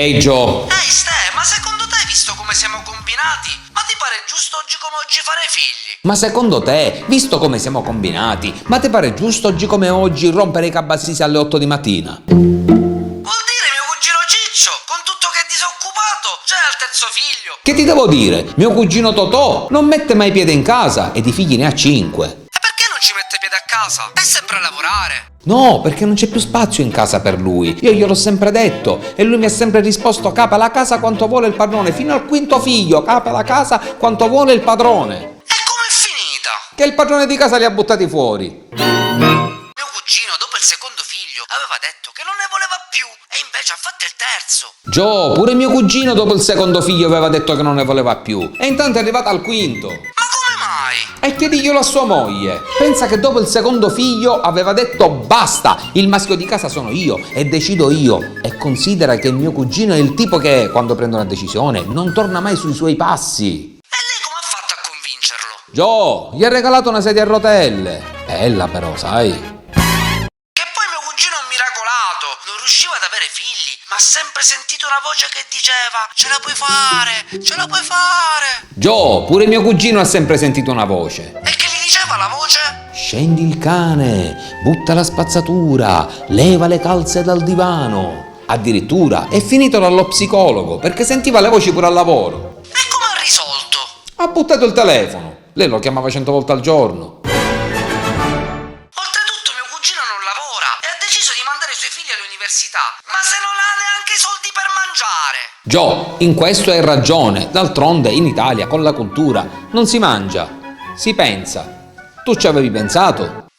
Ehi Gio, Ehi Ste, ma secondo te, visto come siamo combinati, ma ti pare giusto oggi come oggi fare figli? ma secondo te, visto come siamo combinati, ma ti pare giusto oggi come oggi rompere i cabassisi alle 8 di mattina? Vuol dire mio cugino Ciccio, con tutto che è disoccupato, già è al terzo figlio. Che ti devo dire? Mio cugino Totò non mette mai piede in casa e di figli ne ha 5. E perché non ci mette piede a casa? È sempre a lavorare. No, perché non c'è più spazio in casa per lui. Io gliel'ho sempre detto e lui mi ha sempre risposto: capa la casa quanto vuole il padrone. Fino al quinto figlio, capa la casa quanto vuole il padrone. E com'è finita? Che il padrone di casa li ha buttati fuori. Mio cugino, dopo il secondo figlio, aveva detto che non ne voleva più e invece ha fatto il terzo. Gio, pure mio cugino dopo il secondo figlio aveva detto che non ne voleva più. E intanto è arrivato al quinto. Ma come mai? E chiediglielo a sua moglie. Pensa che dopo il secondo figlio aveva detto basta, il maschio di casa sono io e decido io. E considera che mio cugino è il tipo che, quando prende una decisione, non torna mai sui suoi passi. E lei come ha fatto a convincerlo? Gio, gli ha regalato una sedia a rotelle. Bella però, sai. Che poi mio cugino è un miracolato, non riusciva ad avere figli, ma ha sempre sentito una voce che diceva: ce la puoi fare, ce la puoi fare. Gio, pure mio cugino ha sempre sentito una voce. E che gli diceva la voce? Scendi il cane, butta la spazzatura, leva le calze dal divano. Addirittura è finito dallo psicologo perché sentiva le voci pure al lavoro. E come ha risolto? Ha buttato il telefono. Lei lo chiamava 100 volte al giorno. Oltretutto mio cugino non lavora e ha deciso di mandare i suoi figli all'università, ma se non ha neanche i soldi per mangiare. Gio, in questo hai ragione. D'altronde in Italia con la cultura non si mangia, si pensa. Tu ci avevi pensato? No,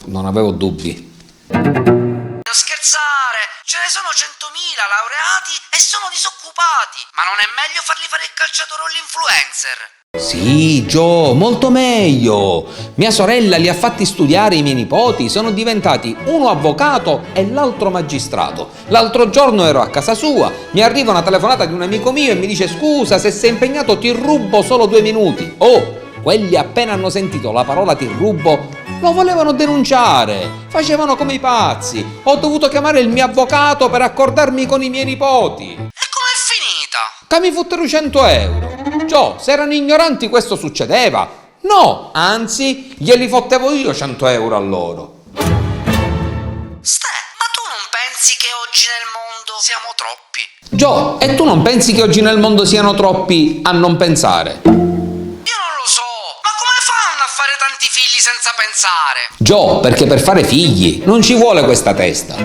Non avevo dubbi. non scherzare, ce ne sono 100.000 laureati e sono disoccupati, ma non è meglio farli fare il calciatore o l'influencer? Sì, Gio, molto meglio. Mia sorella li ha fatti studiare i miei nipoti, sono diventati uno avvocato e l'altro magistrato. L'altro giorno ero a casa sua, mi arriva una telefonata di un amico mio e mi dice: scusa, se sei impegnato ti rubo solo 2 minuti. Oh, quelli appena hanno sentito la parola ti rubo lo volevano denunciare, facevano come i pazzi. Ho dovuto chiamare il mio avvocato per accordarmi con i miei nipoti. E com'è finita? Che mi fottero 100 euro. Gio, se erano ignoranti questo succedeva? No, anzi, glieli fottevo io 100 euro a loro. Ste, ma tu non pensi che oggi nel mondo siamo troppi? Gio, e tu non pensi che oggi nel mondo siano troppi a non pensare? Io non lo so, ma come fanno a fare tanti figli senza pensare? Gio, perché per fare figli non ci vuole questa testa,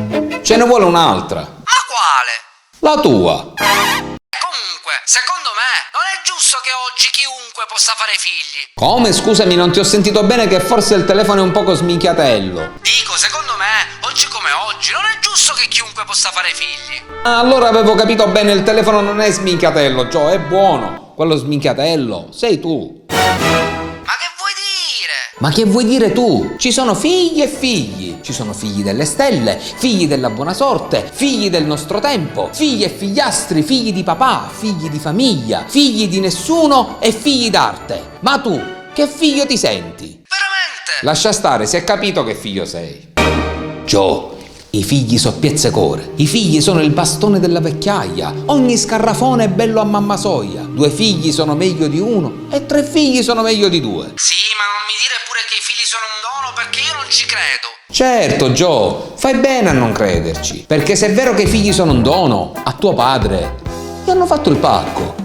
ce ne vuole un'altra. Ma quale? La tua. Comunque, secondo me, non è giusto che oggi chiunque possa fare figli. Come, scusami, non ti ho sentito bene, che forse il telefono è un poco sminchiatello. Dico, secondo me, oggi come oggi, non è giusto che chiunque possa fare figli. Ah, allora avevo capito bene, il telefono non è sminchiatello, Gio, è buono. Quello sminchiatello sei tu. Ma che vuoi dire? Ma che vuoi dire tu? Ci sono figli e figli. Ci sono figli delle stelle, figli della buona sorte, figli del nostro tempo, figli e figliastri, figli di papà, figli di famiglia, figli di nessuno e figli d'arte. Ma tu, che figlio ti senti? Veramente? Lascia stare, si è capito che figlio sei. Gio, i figli so pizzecore, i figli sono il bastone della vecchiaia, ogni scarrafone è bello a mamma soia, 2 figli sono meglio di 1 e 3 figli sono meglio di 2. Sì, ma non mi dire pure che i figli sono un dono perché io non ci credo. Certo, Gio, fai bene a non crederci, perché se è vero che i figli sono un dono, a tuo padre gli hanno fatto il parco